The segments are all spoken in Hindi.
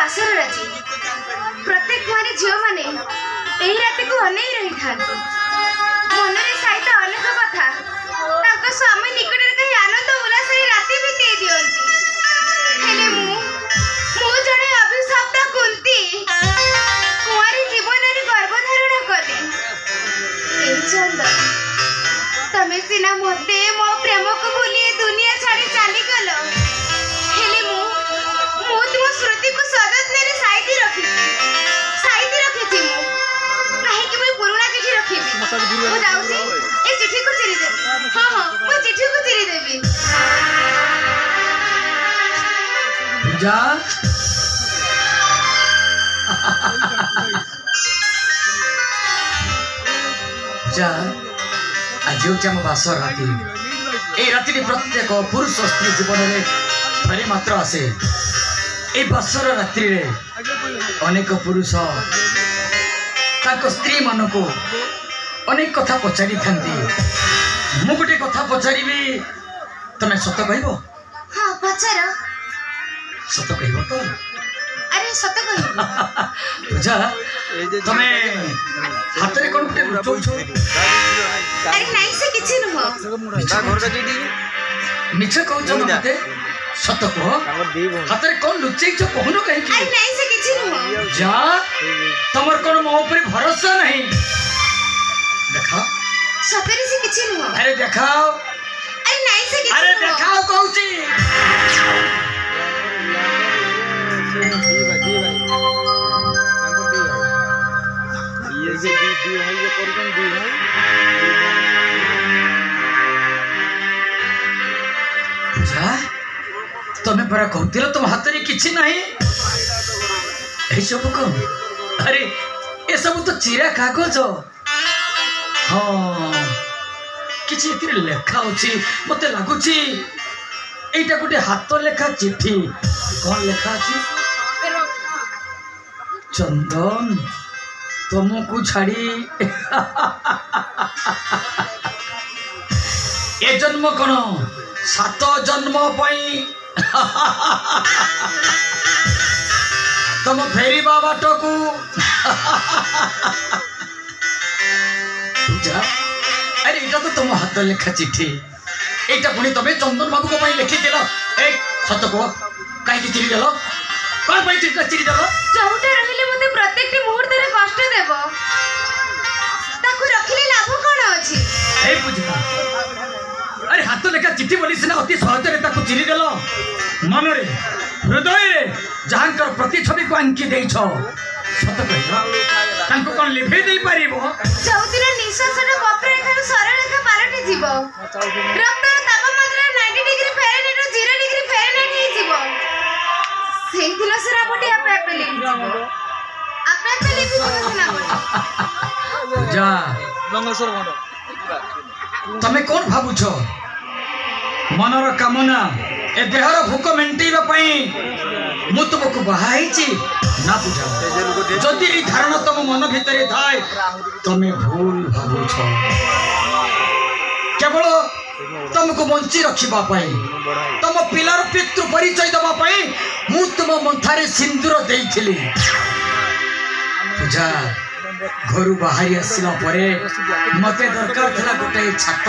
बासर राति प्रत्येक कुआरी झील मैंने यही राति को अनै रही था मन सहित अनेक कथा स्वामी निकट कहीं आनंद उल्लास राति बीते दिखती जड़े अभिशप्त कुंती कुआरी जीवन गर्भधारण कली चंद तमें सीना मते मो प्रेम को भूली दुनिया छाड़ी चली गल तुम स्मृति को सजत्न साइती रखी पुराना चिठी रखी चिठी को चिरी देवी हाँ हाँ मैं चिठी को चिरी देवी जा जा आज हम बासर राति ए राति प्रत्येक पुरुष स्त्री जीवन में थरे मात्र आसे ए बासर रात्रि रे अनेक पुरुष स्त्री मान को अनेक कथा पचारि था मु गोटे कथा पचारि तमें सत कह हाँ पचार सत कह तो अरे सत कह पूजा तमें हाथ में कौन लुचौछ अरे नहीं से किछि नुह मिछ कहउछ मते सत कह हाथ में कौन लुचैछ कहनु कहि अरे नहीं से किछि नुह जा तमर कोन मो ऊपर भरोसा नहीं देखा सतरे से किछि नुह अरे देखाओ अरे नहीं से किछि अरे देखाओ कहउची तमें परा कहते तुम हाथ में किसी नहीं सब कौन अरे ये सब तो चिरा कागज हाँ किसी लेखा अच्छी मत लगुच एटा गोटे हाथ लेखा चिठी कौन लेखा अच्छी चंदन तुमको छाड़ी ए जन्म कौन 7 जन्म तुम फेरी बाट को अरे इटा तो तुम हाथ लेखा चिठी एटा पुणी तुम्हें चंदन बाबू को लिखिदेल ए सत कह कहीं चिरी देल कौन चिरी देल जोटा रहिले मते प्रत्येक मुहूर्त रे कष्ट देव ताकू रखिले लाभ कोन अछि ए बुझा अरे हाथ लेखा चिठी बोली सिना अति सहज रे ताकू चिरी देल मन रे हृदय रे जहांकर प्रतिछवि को अंकी देइछ सत कहिला तांको कोन लिभे देई परिबो चौतिर निश्वास रे वक्र रेखा सरल रेखा पालटी जीव रक्तर तापमात्रा 90 डिग्री फारेनहाइट 0 डिग्री फारेनहाइट हे जीव सेही दिन सरा बटी आपे आपे लिखि जीव आपे आपे लिखि जीव ना जा मंगलसर भंड तमे कोन भाबुछ मनर कामना ए देहर भूख मेंटेइबा पई मु तुमको बहाइछि ना बुझा जदि ए धारणा तुम मन भितर थाए तमे भूल भाबुछ केवल तुमको बंची रखिबा पई तुम पिलार पितृ परिचय दबा पई मु तुम मंथारे सिंदूर देइथिली पूजा घर बाहरी आसला परे मते दरकार थिला गोटे छात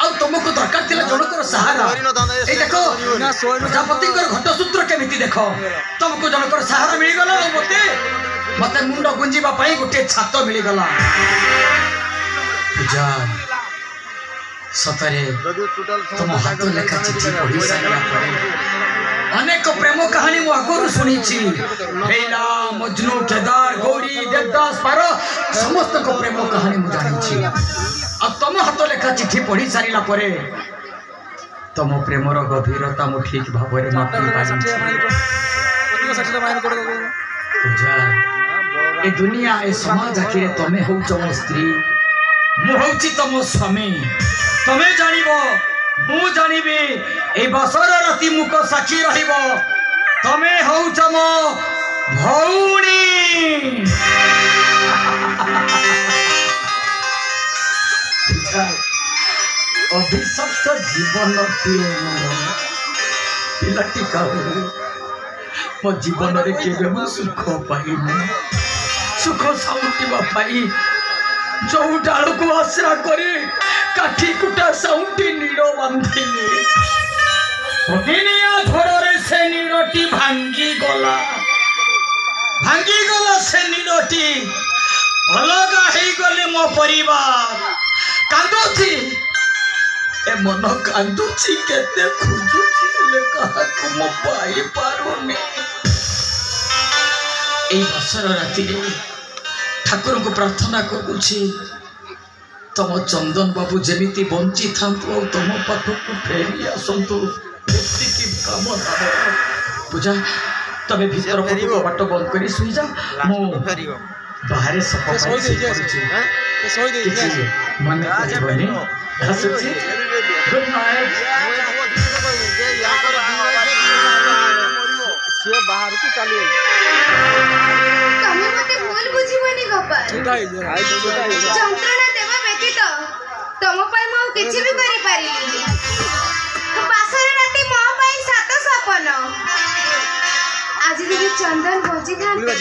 आ तुमको दरकार थिला जनकर सहारा ए देखो प्रजापति घटसूत्र केमिति देखो तुमको जनकर सहारा मिल गला मते मते मुंड गुंजीबा पई गोटे छात मिल गला पूजा सतरे तुम हाथ लेखा चिठी पढ़ी सारा परे अनेक प्रेम कहानी मु आगुरु सुनी लैला मजनू केदार गौरी देवदास पारो समस्त को प्रेम कहानी मु जानी आ तुम हाथ लेखा चिठी पढ़ी सारा परे तुम प्रेमर गभीरता मु ठीक भाव में मापी पारी पूजा ए दुनिया ए समाज आखिरे तमे हो मो स्त्री मु होची तुम स्वामी तमे जानिबो मु जानिबी ए बसर राति मुख साक्षी रहिबो तमे होउछ मो भौणी अभिशप्त जीवन पिलाटी मो जीवन रे केबे मु सुख पाइनी सुख साउंटिबा पाई जो डाल को आश्रा करे काठी कुटा साउंटी नीड़ो बांधिली दिनिया झड़े से नीड़टी भांगी गला से नीड़टी अलग हो गले मो परिवार कांदुची ए मन कांदुची केते खोजुची ले कहा को मो पाई पारुनी ए बसर राति रे ठाकुर को प्रार्थना करूची तम चंदन बाबू जेमिति बंची थांतु और तम पाखक को फेरी आसंतु एतिकी काम दाम पूजा तबे भीतर को बाट बंद करी सुई जा मो बाहर सफा सोई दे मन बने हसुची गुड नाइट से बाहर को चली तमे मते भूल बुझिबनी गोपाल जंत्रणा देवा व्यतीत तम पाई मो किछि भी करि पारिली पासरे राती मो पाई सात सपन आज जदि चंदन बजी थांते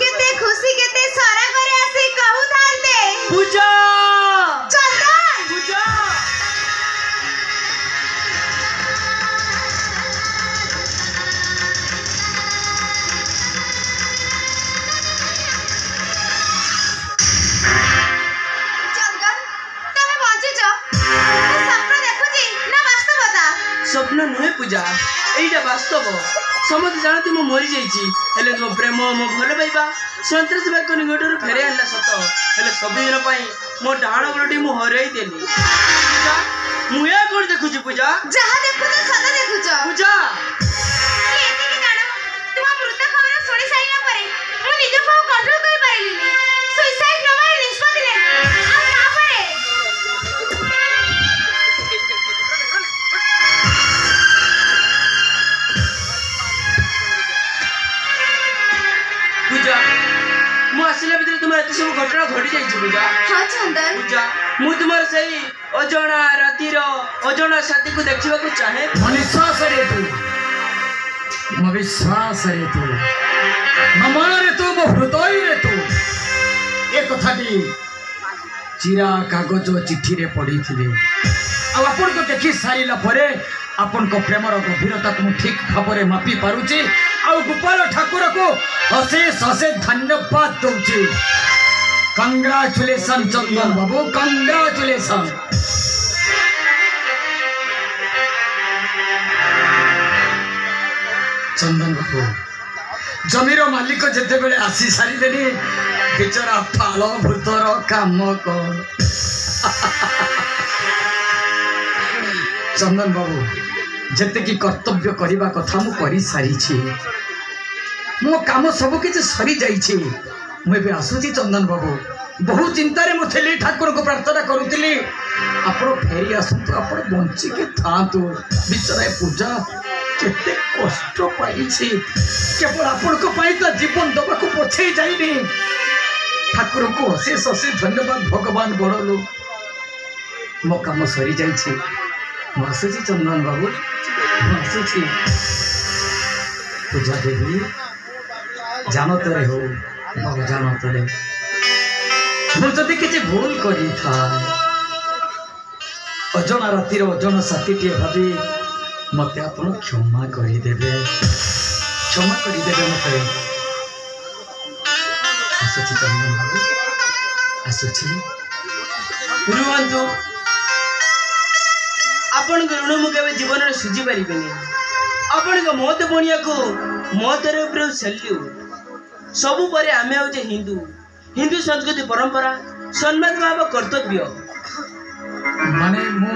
केते खुशी केते सारा करे आसी कहू थांते पूजा चंदन पूजा स्वप्न नुहे पूजा एटा वास्तव समस्त जानती मो मरी जाइछि हेले मो प्रेम मो भल पाइबा संतोष बाक निकटरू फेरे आनला सत हेले सब दिन पई मो डाण बलटी मु हरई देली पूजा मु ए कोन देखुछि पूजा जहा देखु तो सदा देखुछ पूजा एते के जानो तुम मृत खबर सुनि साइला परे मु निज को कंट्रोल कर पाइलिनी सुसाइड नबार निष्पत्ति ले आ ना परे पूजा मु आसिला भीतर तुम एते सब घटना घटी जाइछि पूजा हां चंदन पूजा मु तुमर सही अजणा रातिर अजणा साथी को देखिबा को चाहे विश्वास रे तू मो विश्वास रे तू मन रे तू मो हृदय रे तू ए कथाटी चिरा कागज चिठी रे पड़ी थिले आ अपन को देखि सारिला परे अपन को प्रेमर गभीरता को ठीक भाव में मापी पारुची आ गोपाल ठाकुर को अशेष अशेष धन्यवाद दूची कंग्रेचुलेशन चंदन बाबू कंग्रेचुलेशन चंदन बाबू जमीर मालिक जिते बेले आसी सारी देनी बेचारा फाल भूतर काम कर चंदन बाबू जेते की कर्तव्य करने कथा मु कर सारी मो काम सब किसी सरी जाइए मुझे आसूची चंदन बाबू बहुत चिंतार मुझे ठाकुर को प्रार्थना करुली आप फेरी आसतु आप बंचिके था बिचरा पूजा केते कष्ट पाई केवल आपण जीवन दबा को पछे जाइनी ठाकुर को अशेष अशेष धन्यवाद भगवान बड़ लोग मो काम सरी जाइए आसूची चंदन बाबू आसूची पूजा देवी जानत रे हो बाबू जानत रे मुझे किसी भूल करी था अजणा रातिर अजण साथी टे भाभी मत आप क्षमा करदेवे मत आसूची चंदन बाबू आसूची रुहतु आपण ऋण मुझे जीवन में सुझी पारे आपण मत बनिया को मो तरफ सैल्यूट सबू पर आम हूँ हिंदू हिंदू संस्कृति परंपरा सम्मान भाव कर्तव्य माने मु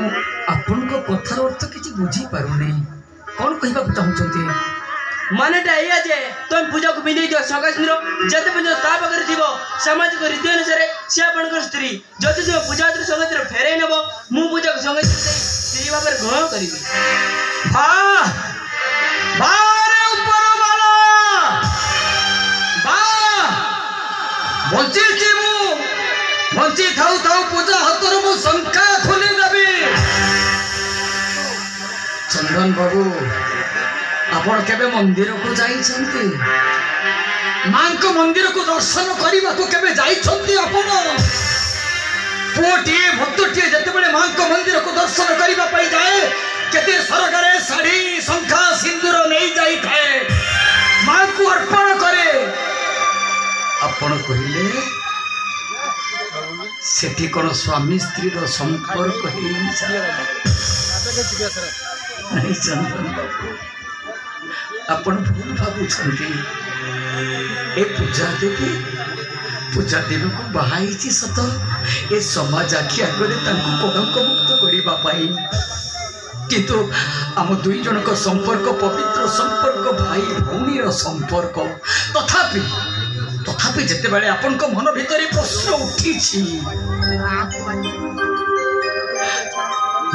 आपन को कथार अर्थ किछि बुझी पारुनी कौन कहबा चाहूचंती मानेटा या जे तुम पूजा को बिंदी दियो सगासिंद्र जते पन ता बगर दिबो सामाजिक रीति अनुसार से आपनकर स्त्री जते जो पूजा संगतिर फेरे नेबो मु पूजा को संगतिर सेही भाबरे ग्रहण करिबी हां बारे ऊपर वाला बा बंची छी मु बंची थाउ थाउ पूजा हतर मु शंका खोली देबी चंदन बाबू आपण केबे मंदिर को जाइछन्ते मां को मंदिर को दर्शन करने को केबे जाइछन्ते आपण पुओटीए भक्तटीए जते बेले मां को मंदिर को दर्शन करबा पई जाए केते सरगरे साड़ी शंखा सिंदूर नहीं जाई थाए मां को अर्पण करे आपण कहिले सेठी कोन स्वामी स्त्री रो संपर्क हे नहीं चंदन बाबू आपण भूल भाबुछन्ती ए पूजा देवी को बाहाई सत ए समाज आखि आगे कलंक मुक्त करने किंतु आम दुई जन का संपर्क पवित्र संपर्क भाई भौणी संपर्क तथापि तथापि जिते बड़े आपण को मन भीतर प्रश्न उठी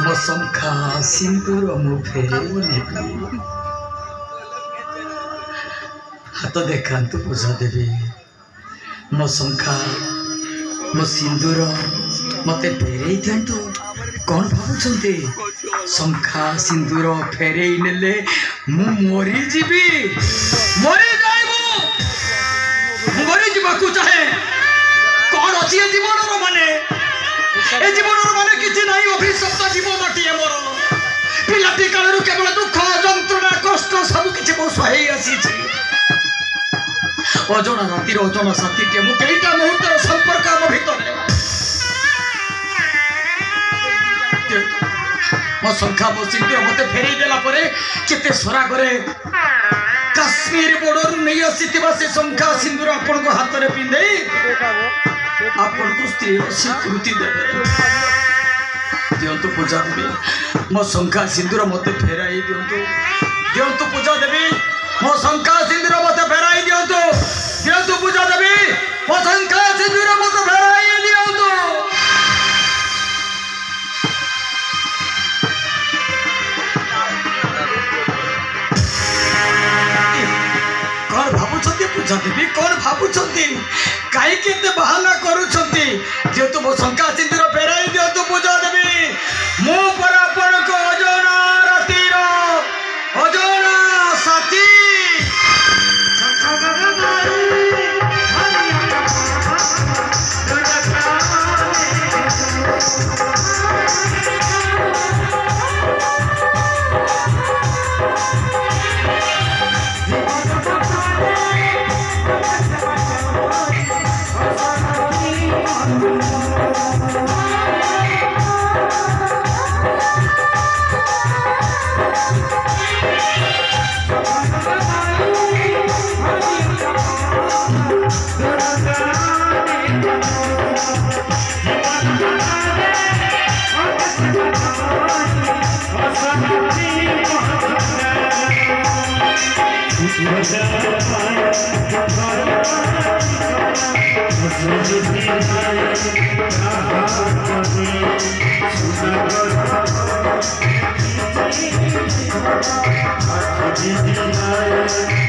मो शंखा सिंदूर मु फेरे नेबी हाथ देखातु पूजा देवी मो शंखा मो सिंदूर मते फेरे दिंतु कौन भावुंटे शंखा सिंदूर फेरे नेले मु मरी जीवी मरी जाइबो मरी जीवाकू चाहे कौन अछि ए जीवन रो माने ए जीवन रो माने किछि नाही अभिशप्त जीवन टिए मोर पिलाटी कालरू केवल दुख जंत्रणा कष्ट सब किछि मो सही आसी छी अजना रातिर अजना साथी के मु केइटा मुहूर्तर संपर्क हम भीतर मो शंखा मो सिंदूर मते फेरी देला परे केते सरा करे काश्मीर बॉर्डर नहीं आसीथिबा से शंखा सिंदूर आपण को हाथ रे पिंदे आपण को स्त्री स्वीकृति देबे दियंतु पूजा देवी मो शंखा सिंदूर मते फेराई दियंतु पूजा देवी मो शंखा सिंदूर मते फेराई दियंतु पूजा देवी मो शंखा सिंदूर मते फेराई दियंतु कौन भावुंटे पूजा देवी कौन भावुंटे कहीं केते बहाना करूछंती जेतु मो शंखा सिंदूर फेराई दियंतु पूजा देवी मो पर आपण को अजना रातिर अजना साथी Thank you.